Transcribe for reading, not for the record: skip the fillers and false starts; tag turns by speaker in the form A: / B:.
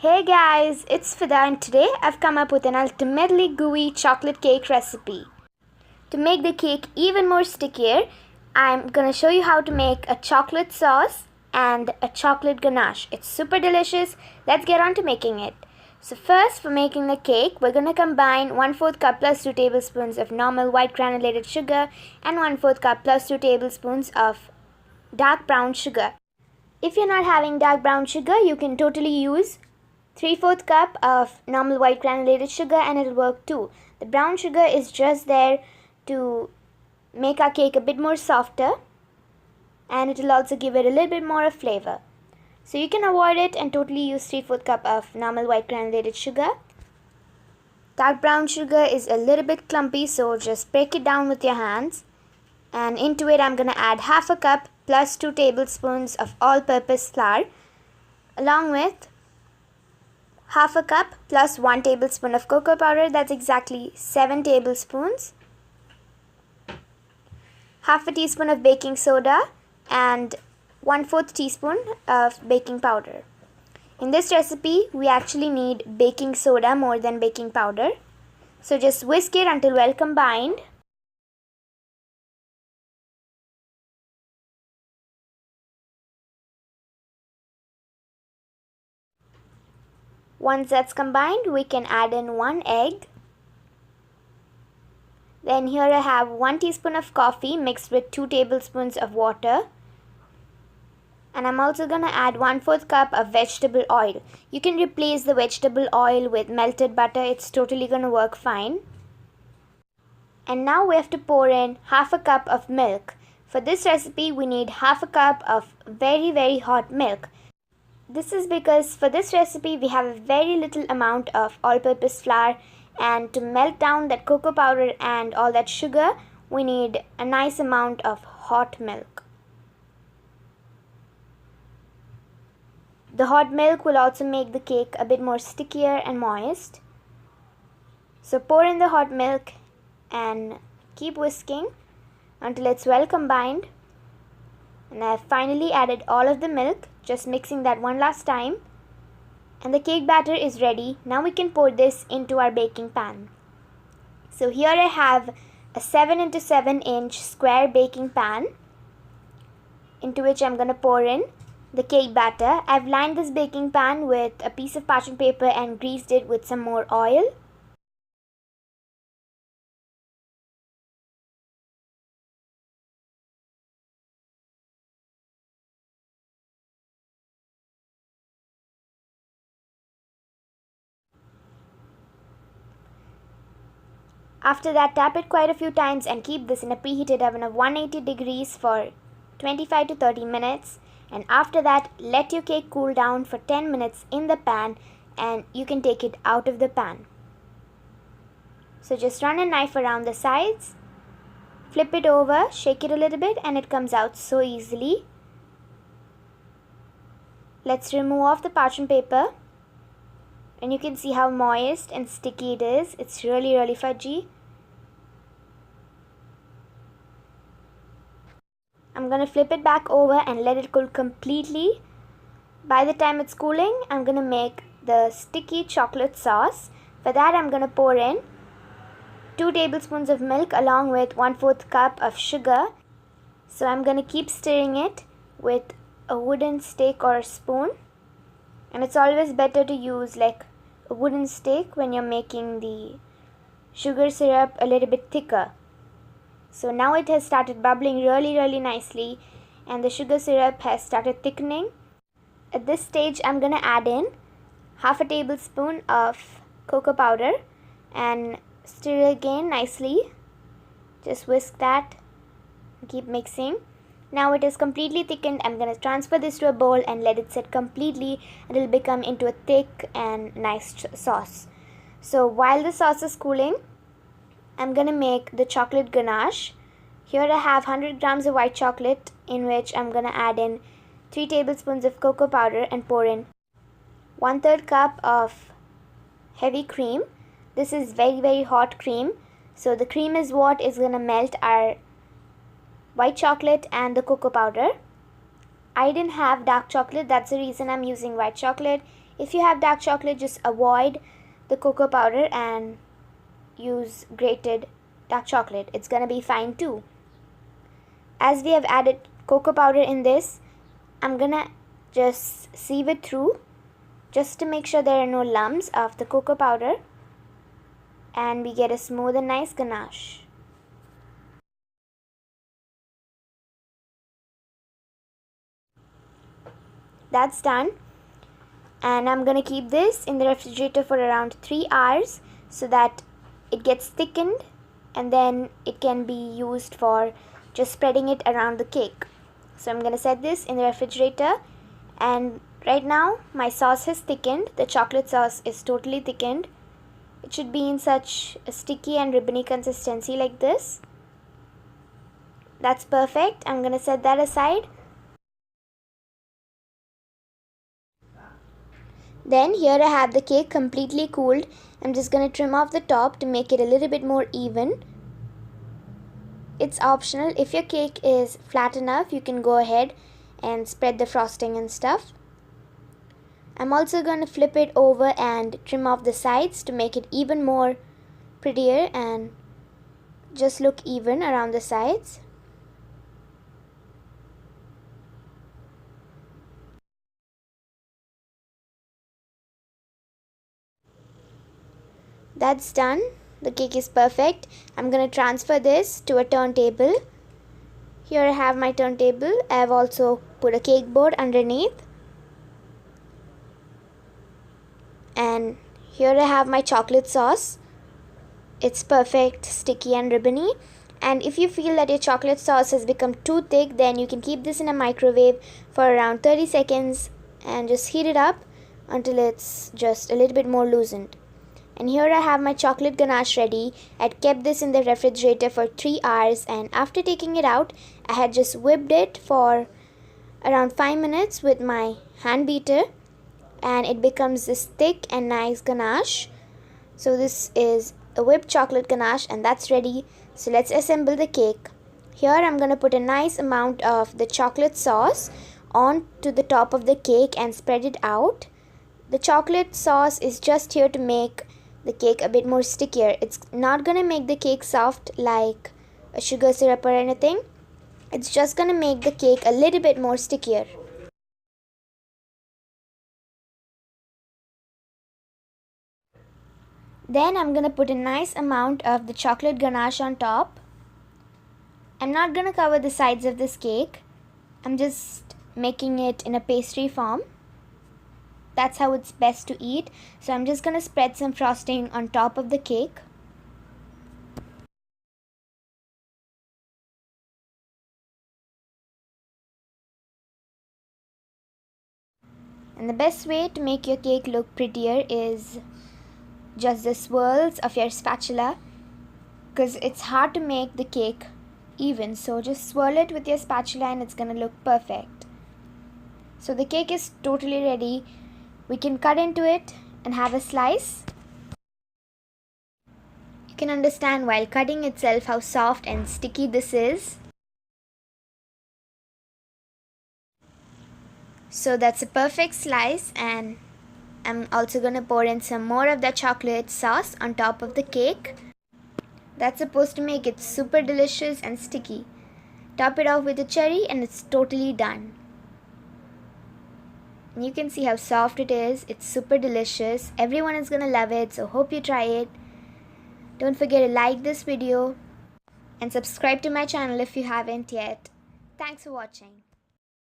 A: Hey guys, it's Fida and today I've come up with an ultimately gooey chocolate cake recipe. To make the cake even more stickier, I'm gonna show you how to make a chocolate sauce and a chocolate ganache. It's super delicious. Let's get on to making it. So first, for making the cake, we're gonna combine 1/4 cup plus 2 tablespoons of normal white granulated sugar and 1/4 cup plus 2 tablespoons of dark brown sugar. If you're not having dark brown sugar, you can totally use 3/4 cup of normal white granulated sugar and it'll work too. The brown sugar is just there to make our cake a bit more softer, and it will also give it a little bit more of flavor. So you can avoid it and totally use 3/4 cup of normal white granulated sugar. Dark brown sugar is a little bit clumpy, so just break it down with your hands. And into it I'm going to add 1/2 cup plus 2 tablespoons of all-purpose flour, along with 1/2 cup plus 1 tablespoon of cocoa powder. That's exactly 7 tablespoons. 1/2 teaspoon of baking soda and 1/4 teaspoon of baking powder. In this recipe, we actually need baking soda more than baking powder. So just whisk it until well combined. Once that's combined, we can add in 1 egg. Then here I have 1 teaspoon of coffee mixed with 2 tablespoons of water. And I'm also going to add 1/4 cup of vegetable oil. You can replace the vegetable oil with melted butter. It's totally going to work fine. And now we have to pour in 1/2 cup of milk. For this recipe, we need 1/2 cup of very hot milk. This is because for this recipe we have a very little amount of all-purpose flour, and to melt down that cocoa powder and all that sugar, we need a nice amount of hot milk. The hot milk will also make the cake a bit more stickier and moist. So pour in the hot milk and keep whisking until it's well combined. And I've finally added all of the milk, just mixing that one last time. And the cake batter is ready. Now we can pour this into our baking pan. So here I have a 7 into 7 inch square baking pan, into which I'm going to pour in the cake batter. I've lined this baking pan with a piece of parchment paper and greased it with some more oil. After that, tap it quite a few times and keep this in a preheated oven of 180 degrees for 25 to 30 minutes. And after that, let your cake cool down for 10 minutes in the pan and you can take it out of the pan. So just run a knife around the sides, flip it over, shake it a little bit, and it comes out so easily. Let's remove off the parchment paper. And you can see how moist and sticky it is. It's really fudgy. I'm going to flip it back over and let it cool completely. By the time it's cooling, I'm going to make the sticky chocolate sauce. For that, I'm going to pour in 2 tablespoons of milk along with 1/4 cup of sugar. So I'm going to keep stirring it with a wooden stick or a spoon. And it's always better to use like a wooden stick when you're making the sugar syrup a little bit thicker. So now it has started bubbling really nicely, and the sugar syrup has started thickening. At this stage, I'm going to add in 1/2 tablespoon of cocoa powder and stir again nicely. Just whisk that and keep mixing. Now it is completely thickened. I'm going to transfer this to a bowl and let it set completely. It will become into a thick and nice sauce. So while the sauce is cooling, I'm going to make the chocolate ganache. Here I have 100 grams of white chocolate, in which I'm going to add in 3 tablespoons of cocoa powder and pour in 1/3 cup of heavy cream. This is very hot cream. So the cream is what is going to melt our white chocolate and the cocoa powder. I didn't have dark chocolate, that's the reason I'm using white chocolate. If you have dark chocolate, just avoid the cocoa powder and use grated dark chocolate. It's gonna be fine too. As we have added cocoa powder in this, I'm gonna just sieve it through just to make sure there are no lumps of the cocoa powder and we get a smooth and nice ganache. That's done, and I'm gonna keep this in the refrigerator for around 3 hours so that it gets thickened and then it can be used for just spreading it around the cake. So I'm gonna set this in the refrigerator, and right now my sauce has thickened. The chocolate sauce is totally thickened. It should be in such a sticky and ribbony consistency like this. That's perfect. I'm gonna set that aside. Then here I have the cake completely cooled. I'm just going to trim off the top to make it a little bit more even. It's optional. If your cake is flat enough, you can go ahead and spread the frosting and stuff. I'm also going to flip it over and trim off the sides to make it even more prettier and just look even around the sides. That's done. The cake is perfect. I'm going to transfer this to a turntable. Here I have my turntable. I have also put a cake board underneath. And here I have my chocolate sauce. It's perfect, sticky and ribbony. And if you feel that your chocolate sauce has become too thick, then you can keep this in a microwave for around 30 seconds and just heat it up until it's just a little bit more loosened. And here I have my chocolate ganache ready. I had kept this in the refrigerator for 3 hours, and after taking it out, I had just whipped it for around 5 minutes with my hand beater, and it becomes this thick and nice ganache. So this is a whipped chocolate ganache, and that's ready. So let's assemble the cake. Here I'm going to put a nice amount of the chocolate sauce onto the top of the cake and spread it out. The chocolate sauce is just here to make the cake a bit more stickier. It's not going to make the cake soft like a sugar syrup or anything. It's just going to make the cake a little bit more stickier. Then I'm going to put a nice amount of the chocolate ganache on top. I'm not going to cover the sides of this cake. I'm just making it in a pastry form. That's how it's best to eat. So I'm just going to spread some frosting on top of the cake. And the best way to make your cake look prettier is just the swirls of your spatula, because it's hard to make the cake even. So just swirl it with your spatula and it's going to look perfect. So the cake is totally ready. We can cut into it and have a slice. You can understand while cutting itself how soft and sticky this is. So that's a perfect slice, and I'm also going to pour in some more of the chocolate sauce on top of the cake. That's supposed to make it super delicious and sticky. Top it off with a cherry and it's totally done. You can see how soft it is. It's super delicious. Everyone is gonna love it, so hope you try it. Don't forget to like this video and subscribe to my channel if you haven't yet. Thanks for watching.